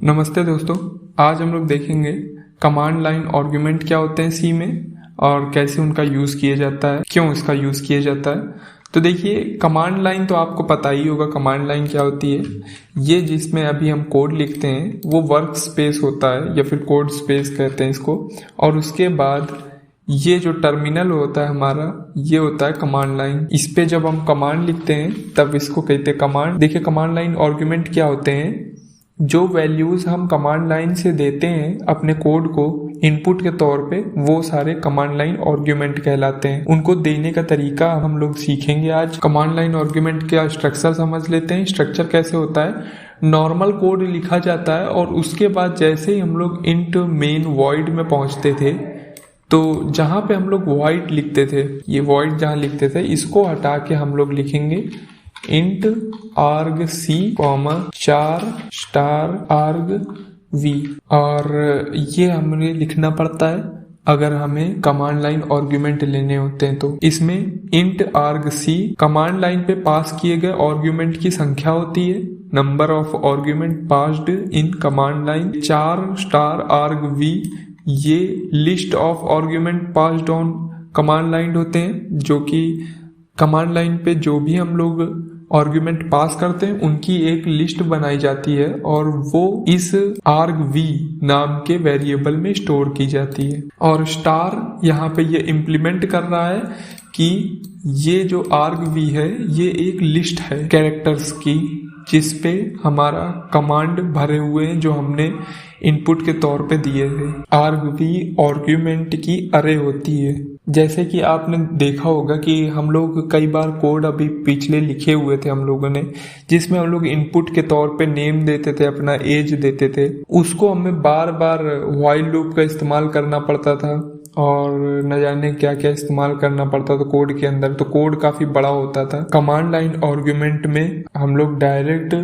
नमस्ते दोस्तों। आज हम लोग देखेंगे कमांड लाइन आर्गुमेंट क्या होते हैं सी में और कैसे उनका यूज़ किया जाता है, क्यों इसका यूज़ किया जाता है। तो देखिए, कमांड लाइन तो आपको पता ही होगा कमांड लाइन क्या होती है। ये जिसमें अभी हम कोड लिखते हैं वो वर्क स्पेस होता है या फिर कोड स्पेस कहते हैं इसको। और उसके बाद ये जो टर्मिनल होता है हमारा, ये होता है कमांड लाइन। इस पे जब हम कमांड लिखते हैं तब इसको कहते हैं कमांड। देखिए, कमांड लाइन आर्गुमेंट क्या होते हैं। जो वैल्यूज हम कमांड लाइन से देते हैं अपने कोड को इनपुट के तौर पे, वो सारे कमांड लाइन आर्गुमेंट कहलाते हैं। उनको देने का तरीका हम लोग सीखेंगे आज। कमांड लाइन आर्गुमेंट का स्ट्रक्चर समझ लेते हैं। स्ट्रक्चर कैसे होता है, नॉर्मल कोड लिखा जाता है और उसके बाद जैसे ही हम लोग इंट मेन वॉइड में पहुंचते थे तो जहां पे हम लोग वॉइड लिखते थे, ये वॉइड जहां लिखते थे, इसको हटा के हम लोग लिखेंगे int arg c comma 4 star arg v. और ये हमें लिखना पड़ता है अगर हमें कमांड लाइन आर्गुमेंट लेने होते हैं। तो इसमें int arg c command line पे पास किए गए आर्गुमेंट की संख्या होती है, number of argument passed in command line. 4 star arg v ये list of argument passed on command line होते हैं, जो कि कमांड लाइन पे जो भी हम लोग आर्गुमेंट पास करते हैं उनकी एक लिस्ट बनाई जाती है और वो इस आर्ग वी नाम के वेरिएबल में स्टोर की जाती है। और स्टार यहाँ पे ये इम्प्लीमेंट कर रहा है कि ये जो आर्ग वी है ये एक लिस्ट है कैरेक्टर्स की, जिस पे हमारा कमांड भरे हुए हैं जो हमने इनपुट के तौर पे दिए थे। आर्ग वी आर्गुमेंट की अरे होती है। जैसे कि आपने देखा होगा कि हम लोग कई बार कोड अभी पिछले लिखे हुए थे हम लोगों ने, जिसमें हम लोग इनपुट के तौर पे नेम देते थे, अपना एज देते थे। उसको हमें बार बार व्हाइल लूप का इस्तेमाल करना पड़ता था और न जाने क्या क्या इस्तेमाल करना पड़ता था कोड के अंदर। तो कोड काफी बड़ा होता था। कमांड लाइन आर्गुमेंट में हम लोग डायरेक्ट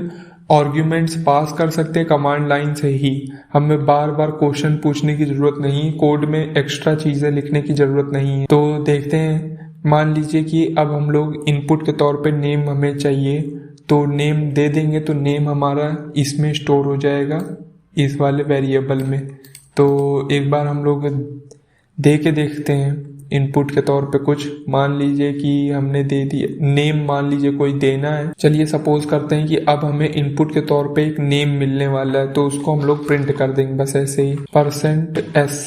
आर्ग्यूमेंट्स पास कर सकते हैं कमांड लाइन से ही। हमें बार बार क्वेश्चन पूछने की जरूरत नहीं, कोड में एक्स्ट्रा चीजें लिखने की जरूरत नहीं है। तो देखते हैं, मान लीजिए कि अब हम लोग इनपुट के तौर पे नेम हमें चाहिए, तो नेम दे देंगे तो नेम हमारा इसमें स्टोर हो जाएगा इस वाले वेरिएबल में। तो एक बार हम लोग दे के देखते हैं इनपुट के तौर पे कुछ। मान लीजिए कि हमने दे दिया नेम, मान लीजिए कोई देना है। चलिए सपोज करते हैं कि अब हमें इनपुट के तौर पे एक नेम मिलने वाला है, तो उसको हम लोग प्रिंट कर देंगे बस ऐसे ही। %s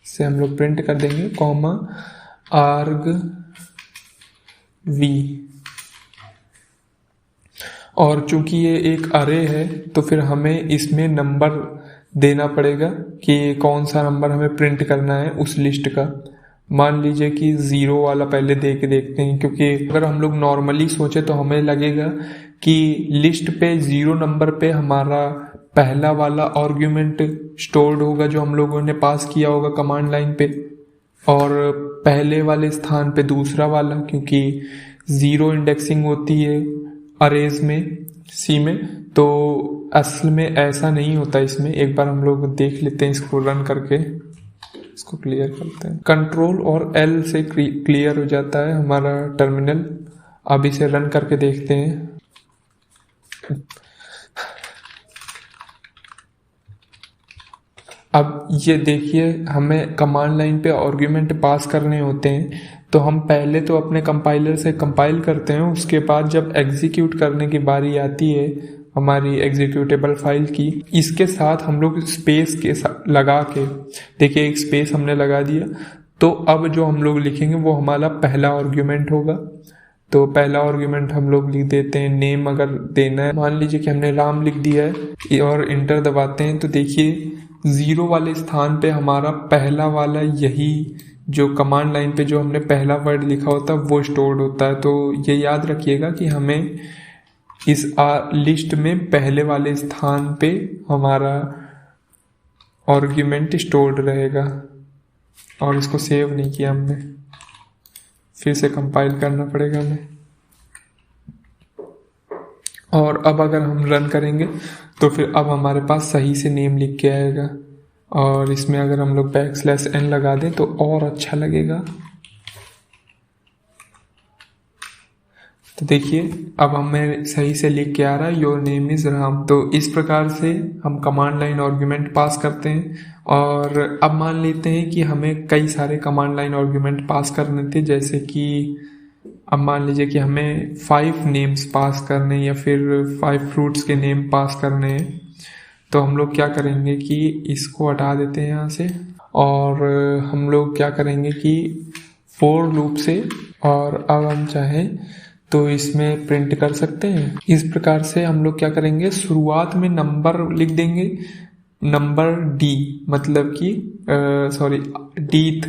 से हम लोग प्रिंट कर देंगे कॉमा आर्ग वी। और चूंकि ये एक अरे है तो फिर हमें इसमें नंबर देना पड़ेगा कि कौन सा नंबर हमें प्रिंट करना है उस लिस्ट का। मान लीजिए कि 0 वाला पहले दे के देखते हैं, क्योंकि अगर हम लोग नॉर्मली सोचे तो हमें लगेगा कि लिस्ट पे 0 नंबर पे हमारा पहला वाला आर्ग्यूमेंट स्टोर्ड होगा जो हम लोगों ने पास किया होगा कमांड लाइन पे, और पहले वाले स्थान पे दूसरा वाला, क्योंकि 0 इंडेक्सिंग होती है अरेज में सी में। तो असल में ऐसा नहीं होता इसमें। एक बार हम लोग देख लेते हैं इसको रन करके, इसको क्लियर करते हैं। कंट्रोल और एल से क्लियर हो जाता है हमारा टर्मिनल। अब इसे रन करके देखते हैं। अब ये देखिए, हमें कमांड लाइन पे आर्गुमेंट पास करने होते हैं तो हम पहले तो अपने कंपाइलर से कंपाइल करते हैं। उसके बाद जब एग्जीक्यूट करने की बारी आती है हमारी एग्जीक्यूटेबल फाइल की, इसके साथ हम लोग स्पेस के साथ लगा के, देखिए एक स्पेस हमने लगा दिया। तो अब जो हम लोग लिखेंगे वो हमारा पहला आर्गुमेंट होगा। तो पहला आर्गुमेंट हम लोग लिख देते हैं नेम अगर देना है। मान लीजिए कि हमने राम लिख दिया है और इंटर दबाते हैं तो देखिए 0 वाले स्थान पे हमारा पहला वाला यही जो कमांड लाइन पे जो हमने पहला वर्ड लिखा होता है वो स्टोर्ड होता है। तो ये याद रखिएगा कि हमें इस लिस्ट में पहले वाले स्थान पे हमारा आर्गुमेंट स्टोर्ड रहेगा। और इसको सेव नहीं किया हमने, फिर से कंपाइल करना पड़ेगा हमें। और अब अगर हम रन करेंगे तो फिर अब हमारे पास सही से नेम लिख के आएगा। और इसमें अगर हम लोग \n लगा दें तो और अच्छा लगेगा। तो देखिए अब हमें सही से लिख के आ रहा है योर नेम इज राम। तो इस प्रकार से हम कमांड लाइन आर्गुमेंट पास करते हैं। और अब मान लेते हैं कि हमें कई सारे कमांड लाइन आर्गुमेंट पास करने थे, जैसे कि अब मान लीजिए कि हमें 5 नेम्स पास करने या फिर 5 फ्रूट्स के नेम पास करने हैं। तो हम लोग क्या करेंगे कि इसको हटा देते हैं यहाँ से, और हम लोग क्या करेंगे कि फोर लूप से, और अब हम चाहें तो इसमें प्रिंट कर सकते हैं। इस प्रकार से हम लोग क्या करेंगे, शुरुआत में नंबर लिख देंगे, नंबर डी, मतलब कि सॉरी डीथ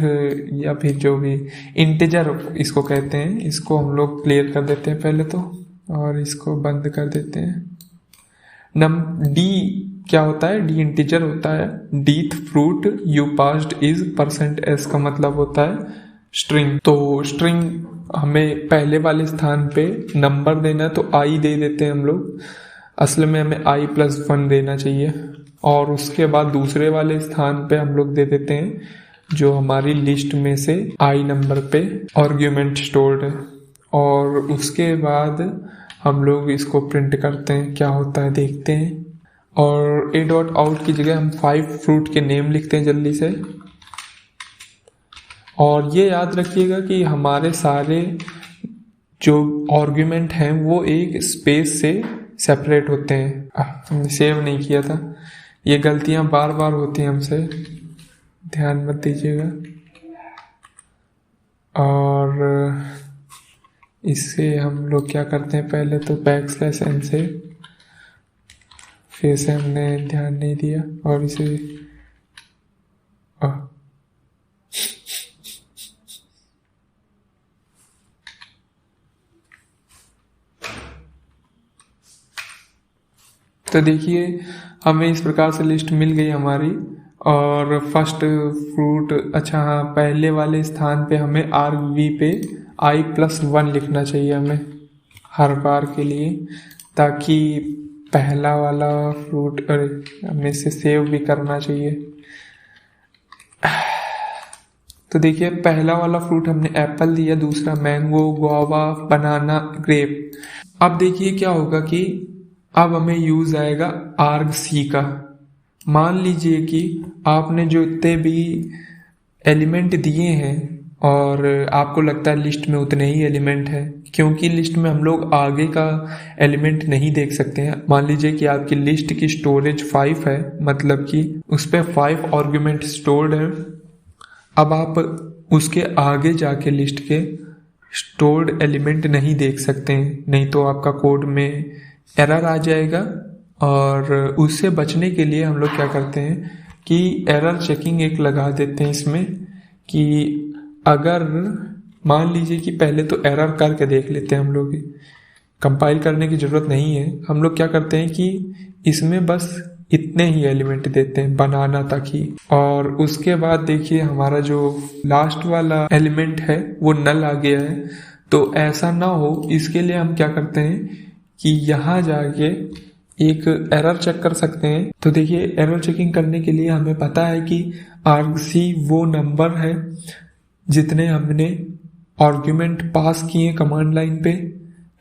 या फिर जो भी इंटीजर इसको कहते हैं, इसको हम लोग क्लियर कर देते हैं पहले तो, और इसको बंद कर देते हैं। डी क्या होता है, डी इंटीजर होता है। डीथ फ्रूट यू पास्ड इज %s का मतलब होता है स्ट्रिंग। तो स्ट्रिंग हमें पहले वाले स्थान पे नंबर देना है तो आई दे देते हैं हम लोग, असल में हमें i+1 देना चाहिए। और उसके बाद दूसरे वाले स्थान पे हम लोग दे देते हैं जो हमारी लिस्ट में से आई नंबर पे आर्ग्यूमेंट स्टोर्ड है। और उसके बाद हम लोग इसको प्रिंट करते हैं, क्या होता है देखते हैं। और a.out की जगह हम 5 फ्रूट के नेम लिखते हैं जल्दी से। और ये याद रखिएगा कि हमारे सारे जो आर्ग्यूमेंट हैं वो एक स्पेस से सेपरेट होते हैं। हमने सेव नहीं किया था, ये गलतियां बार बार होती हैं हमसे, ध्यान मत दीजिएगा। और इससे हम लोग क्या करते हैं, पहले तो \n से, फिर से हमने ध्यान नहीं दिया और इसे तो देखिए हमें इस प्रकार से लिस्ट मिल गई हमारी। और फर्स्ट फ्रूट, अच्छा हाँ, पहले वाले स्थान पे हमें argv पे i+1 लिखना चाहिए हमें हर बार के लिए, ताकि पहला वाला फ्रूट, अरे हमें इसे सेव भी करना चाहिए। तो देखिए पहला वाला फ्रूट हमने एप्पल दिया, दूसरा मैंगो, गुआवा, बनाना, ग्रेप। अब देखिए क्या होगा कि अब हमें यूज आएगा argc का। मान लीजिए कि आपने जो इतने भी एलिमेंट दिए हैं और आपको लगता है लिस्ट में उतने ही एलिमेंट हैं, क्योंकि लिस्ट में हम लोग आगे का एलिमेंट नहीं देख सकते हैं। मान लीजिए कि आपकी लिस्ट की स्टोरेज 5 है, मतलब कि उस पर 5 आर्ग्यूमेंट स्टोर्ड है। अब आप उसके आगे जाके लिस्ट के स्टोर्ड एलिमेंट नहीं देख सकते हैं, नहीं तो आपका कोड में एरर आ जाएगा। और उससे बचने के लिए हम लोग क्या करते हैं कि एरर चेकिंग एक लगा देते हैं इसमें, कि अगर मान लीजिए कि पहले तो एरर करके देख लेते हैं हम लोग, कंपाइल करने की ज़रूरत नहीं है। हम लोग क्या करते हैं कि इसमें बस इतने ही एलिमेंट देते हैं, बनाना तक ही। और उसके बाद देखिए हमारा जो लास्ट वाला एलिमेंट है वो नल आ गया है। तो ऐसा ना हो इसके लिए हम क्या करते हैं कि यहाँ जाके एक एरर चेक कर सकते हैं। तो देखिए एरर चेकिंग करने के लिए हमें पता है कि argc वो नंबर है जितने हमने आर्ग्यूमेंट पास किए कमांड लाइन पे।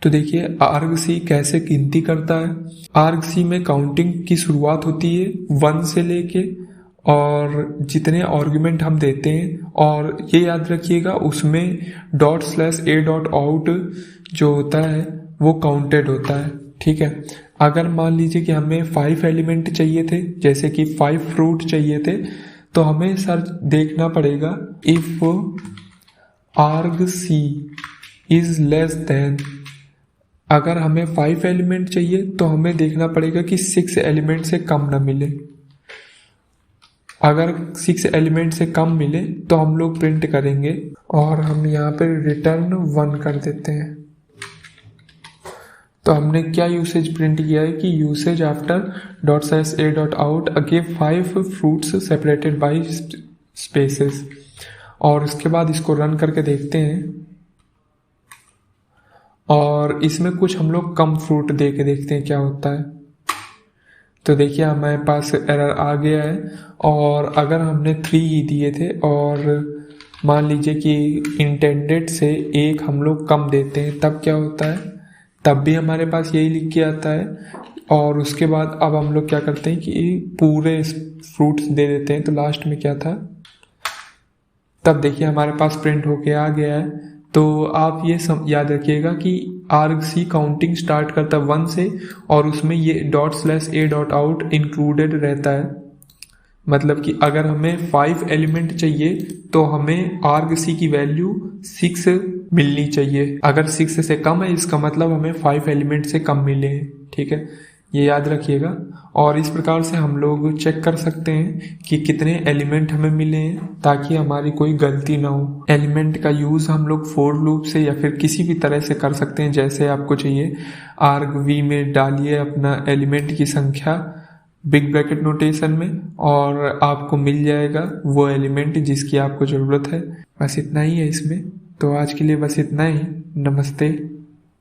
तो देखिए argc कैसे गिनती करता है। argc में काउंटिंग की शुरुआत होती है 1 से लेके, और जितने आर्ग्यूमेंट हम देते हैं, और ये याद रखिएगा उसमें ./a.out जो होता है वो काउंटेड होता है, ठीक है। अगर मान लीजिए कि हमें 5 एलिमेंट चाहिए थे, जैसे कि 5 फ्रूट चाहिए थे, तो हमें सर देखना पड़ेगा if argc is less than, अगर हमें 5 एलिमेंट चाहिए तो हमें देखना पड़ेगा कि 6 एलिमेंट से कम ना मिले। अगर 6 एलिमेंट से कम मिले तो हम लोग प्रिंट करेंगे, और हम यहाँ पे रिटर्न 1 कर देते हैं। तो हमने क्या यूसेज प्रिंट किया है कि usage after ./a.out give 5 fruits separated by spaces. और उसके बाद इसको रन करके देखते हैं, और इसमें कुछ हम लोग कम फ्रूट दे के देखते हैं क्या होता है। तो देखिए हमारे पास एरर आ गया है। और अगर हमने 3 ही दिए थे और मान लीजिए कि इंटेंडेड से 1 हम लोग कम देते हैं, तब क्या होता है, तब भी हमारे पास यही लिख के आता है। और उसके बाद अब हम लोग क्या करते हैं कि पूरे फ्रूट्स दे देते हैं। तो लास्ट में क्या था, तब देखिए हमारे पास प्रिंट होके आ गया है। तो आप ये याद रखिएगा कि argc काउंटिंग स्टार्ट करता है 1 से, और उसमें ये ./a.out इंक्लूडेड रहता है। मतलब कि अगर हमें 5 एलिमेंट चाहिए तो हमें argc की वैल्यू 6 मिलनी चाहिए। अगर 6 से कम है इसका मतलब हमें 5 एलिमेंट से कम मिले हैं। ठीक है, ये याद रखिएगा। और इस प्रकार से हम लोग चेक कर सकते हैं कि कितने एलिमेंट हमें मिले हैं, ताकि हमारी कोई गलती ना हो। एलिमेंट का यूज हम लोग फॉर लूप से या फिर किसी भी तरह से कर सकते हैं, जैसे आपको चाहिए। argv में डालिए अपना एलिमेंट की संख्या बिग ब्रैकेट नोटेशन में, और आपको मिल जाएगा वो एलिमेंट जिसकी आपको जरूरत है। बस इतना ही है इसमें। तो आज के लिए बस इतना ही। नमस्ते।